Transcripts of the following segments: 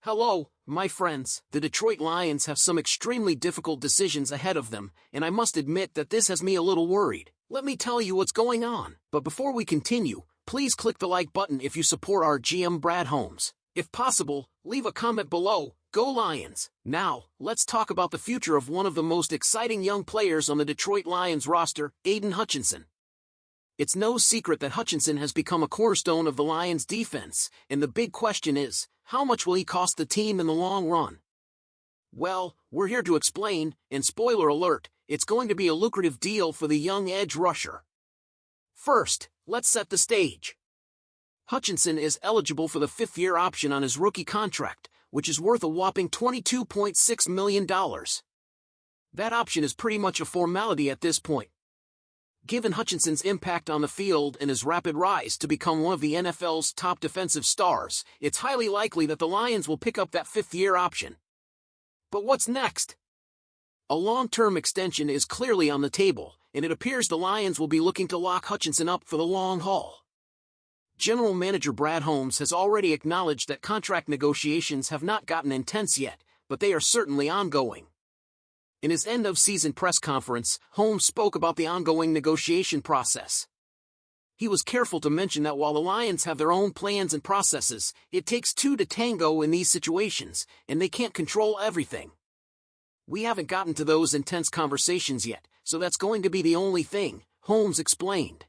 Hello, my friends. The Detroit Lions have some extremely difficult decisions ahead of them, and I must admit that this has me a little worried. Let me tell you what's going on. But before we continue, please click the like button if you support our GM Brad Holmes. If possible, leave a comment below. Go Lions! Now, let's talk about the future of one of the most exciting young players on the Detroit Lions roster, Aiden Hutchinson. It's no secret that Hutchinson has become a cornerstone of the Lions' defense, and the big question is, how much will he cost the team in the long run? Well, we're here to explain, and spoiler alert, it's going to be a lucrative deal for the young edge rusher. First, let's set the stage. Hutchinson is eligible for the fifth-year option on his rookie contract, which is worth a whopping $22.6 million. That option is pretty much a formality at this point. Given Hutchinson's impact on the field and his rapid rise to become one of the NFL's top defensive stars, it's highly likely that the Lions will pick up that fifth-year option. But what's next? A long-term extension is clearly on the table, and it appears the Lions will be looking to lock Hutchinson up for the long haul. General Manager Brad Holmes has already acknowledged that contract negotiations have not gotten intense yet, but they are certainly ongoing. In his end-of-season press conference, Holmes spoke about the ongoing negotiation process. He was careful to mention that while the Lions have their own plans and processes, it takes two to tango in these situations, and they can't control everything. We haven't gotten to those intense conversations yet, so that's going to be the only thing, Holmes explained.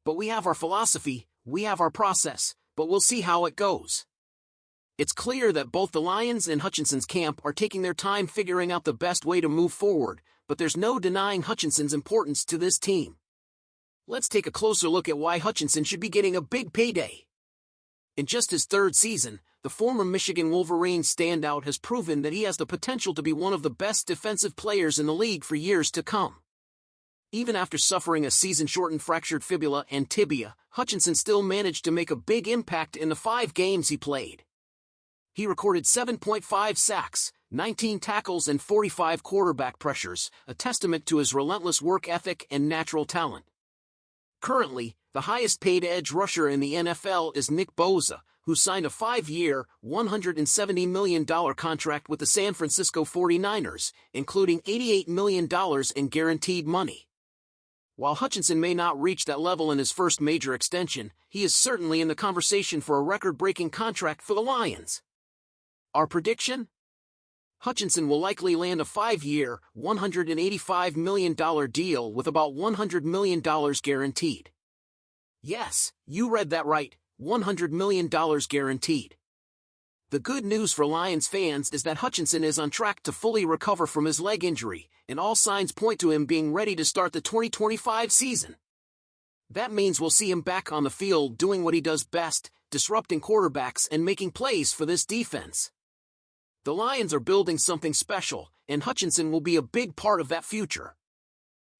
But we have our philosophy, we have our process, but we'll see how it goes. It's clear that both the Lions and Hutchinson's camp are taking their time figuring out the best way to move forward, but there's no denying Hutchinson's importance to this team. Let's take a closer look at why Hutchinson should be getting a big payday. In just his third season, the former Michigan Wolverines standout has proven that he has the potential to be one of the best defensive players in the league for years to come. Even after suffering a season-shortened fractured fibula and tibia, Hutchinson still managed to make a big impact in the 5 games he played. He recorded 7.5 sacks, 19 tackles and 45 quarterback pressures, a testament to his relentless work ethic and natural talent. Currently, the highest-paid edge rusher in the NFL is Nick Bosa, who signed a 5-year, $170 million contract with the San Francisco 49ers, including $88 million in guaranteed money. While Hutchinson may not reach that level in his first major extension, he is certainly in the conversation for a record-breaking contract for the Lions. Our prediction? Hutchinson will likely land a 5-year, $185 million deal with about $100 million guaranteed. Yes, you read that right, $100 million guaranteed. The good news for Lions fans is that Hutchinson is on track to fully recover from his leg injury, and all signs point to him being ready to start the 2025 season. That means we'll see him back on the field doing what he does best, disrupting quarterbacks and making plays for this defense. The Lions are building something special, and Hutchinson will be a big part of that future.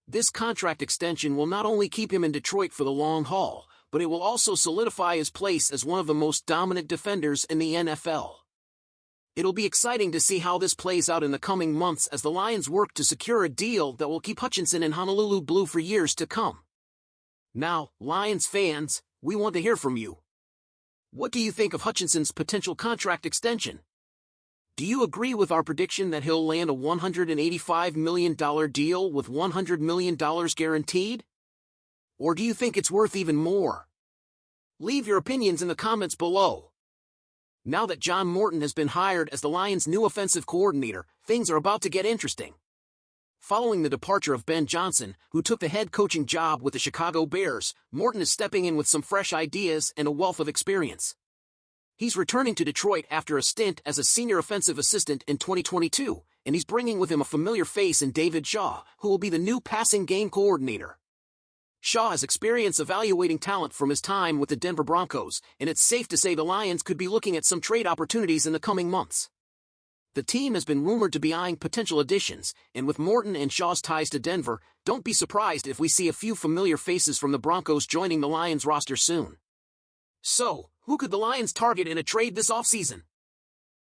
This contract extension will not only keep him in Detroit for the long haul, but it will also solidify his place as one of the most dominant defenders in the NFL. It'll be exciting to see how this plays out in the coming months as the Lions work to secure a deal that will keep Hutchinson in Honolulu blue for years to come. Now, Lions fans, we want to hear from you. What do you think of Hutchinson's potential contract extension? Do you agree with our prediction that he'll land a $185 million deal with $100 million guaranteed? Or do you think it's worth even more? Leave your opinions in the comments below. Now that John Morton has been hired as the Lions' new offensive coordinator, things are about to get interesting. Following the departure of Ben Johnson, who took the head coaching job with the Chicago Bears, Morton is stepping in with some fresh ideas and a wealth of experience. He's returning to Detroit after a stint as a senior offensive assistant in 2022, and he's bringing with him a familiar face in David Shaw, who will be the new passing game coordinator. Shaw has experience evaluating talent from his time with the Denver Broncos, and it's safe to say the Lions could be looking at some trade opportunities in the coming months. The team has been rumored to be eyeing potential additions, and with Morton and Shaw's ties to Denver, don't be surprised if we see a few familiar faces from the Broncos joining the Lions roster soon. So, who could the Lions target in a trade this offseason?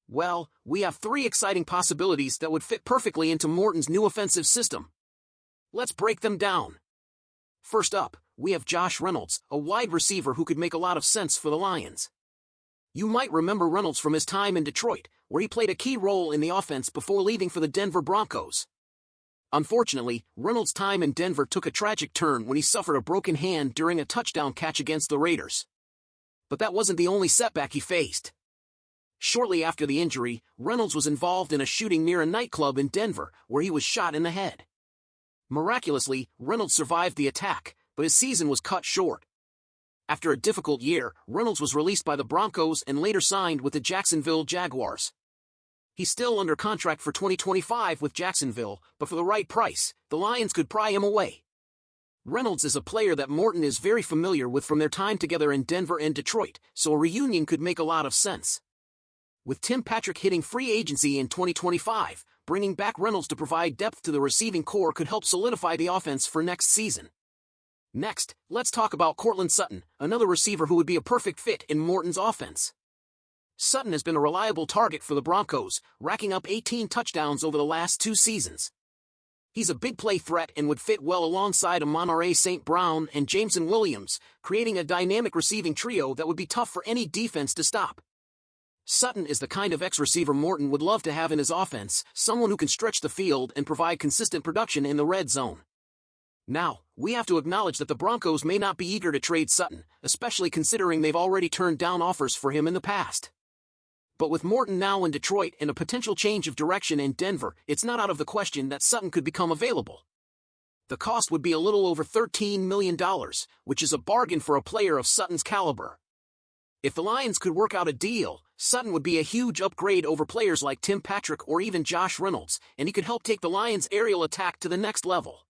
Well, we have 3 exciting possibilities that would fit perfectly into Morton's new offensive system. Let's break them down. First up, we have Josh Reynolds, a wide receiver who could make a lot of sense for the Lions. You might remember Reynolds from his time in Detroit, where he played a key role in the offense before leaving for the Denver Broncos. Unfortunately, Reynolds' time in Denver took a tragic turn when he suffered a broken hand during a touchdown catch against the Raiders. But that wasn't the only setback he faced. Shortly after the injury, Reynolds was involved in a shooting near a nightclub in Denver, where he was shot in the head. Miraculously, Reynolds survived the attack, but his season was cut short. After a difficult year, Reynolds was released by the Broncos and later signed with the Jacksonville Jaguars. He's still under contract for 2025 with Jacksonville, but for the right price, the Lions could pry him away. Reynolds is a player that Morton is very familiar with from their time together in Denver and Detroit, so a reunion could make a lot of sense. With Tim Patrick hitting free agency in 2025, bringing back Reynolds to provide depth to the receiving core could help solidify the offense for next season. Next, let's talk about Courtland Sutton, another receiver who would be a perfect fit in Morton's offense. Sutton has been a reliable target for the Broncos, racking up 18 touchdowns over the last 2 seasons. He's a big play threat and would fit well alongside Amon-Ra St. Brown and Jameson Williams, creating a dynamic receiving trio that would be tough for any defense to stop. Sutton is the kind of ex-receiver Morton would love to have in his offense, someone who can stretch the field and provide consistent production in the red zone. Now, we have to acknowledge that the Broncos may not be eager to trade Sutton, especially considering they've already turned down offers for him in the past. But with Morton now in Detroit and a potential change of direction in Denver, it's not out of the question that Sutton could become available. The cost would be a little over $13 million, which is a bargain for a player of Sutton's caliber. If the Lions could work out a deal, Sutton would be a huge upgrade over players like Tim Patrick or even Josh Reynolds, and he could help take the Lions' aerial attack to the next level.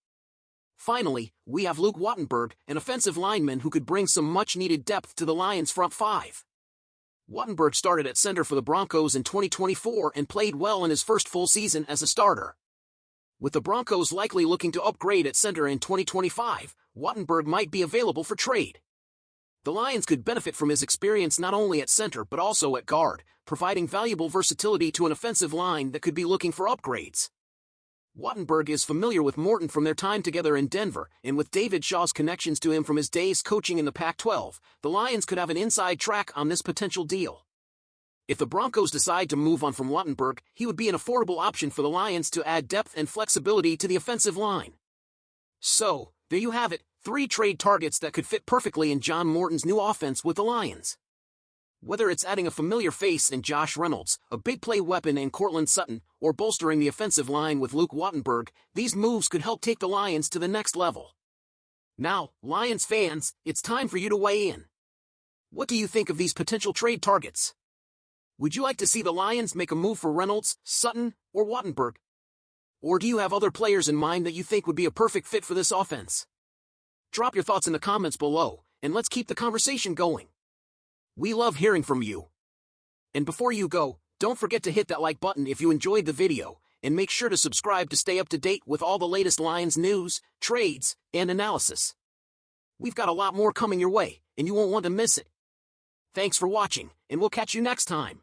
Finally, we have Luke Wattenberg, an offensive lineman who could bring some much-needed depth to the Lions' front five. Wattenberg started at center for the Broncos in 2024 and played well in his first full season as a starter. With the Broncos likely looking to upgrade at center in 2025, Wattenberg might be available for trade. The Lions could benefit from his experience not only at center but also at guard, providing valuable versatility to an offensive line that could be looking for upgrades. Wattenberg is familiar with Morton from their time together in Denver, and with David Shaw's connections to him from his days coaching in the Pac-12, the Lions could have an inside track on this potential deal. If the Broncos decide to move on from Wattenberg, he would be an affordable option for the Lions to add depth and flexibility to the offensive line. So, there you have it, 3 trade targets that could fit perfectly in John Morton's new offense with the Lions. Whether it's adding a familiar face in Josh Reynolds, a big play weapon in Courtland Sutton, or bolstering the offensive line with Luke Wattenberg, these moves could help take the Lions to the next level. Now, Lions fans, it's time for you to weigh in. What do you think of these potential trade targets? Would you like to see the Lions make a move for Reynolds, Sutton, or Wattenberg? Or do you have other players in mind that you think would be a perfect fit for this offense? Drop your thoughts in the comments below, and let's keep the conversation going. We love hearing from you. And before you go, don't forget to hit that like button if you enjoyed the video, and make sure to subscribe to stay up to date with all the latest Lions news, trades, and analysis. We've got a lot more coming your way, and you won't want to miss it. Thanks for watching, and we'll catch you next time.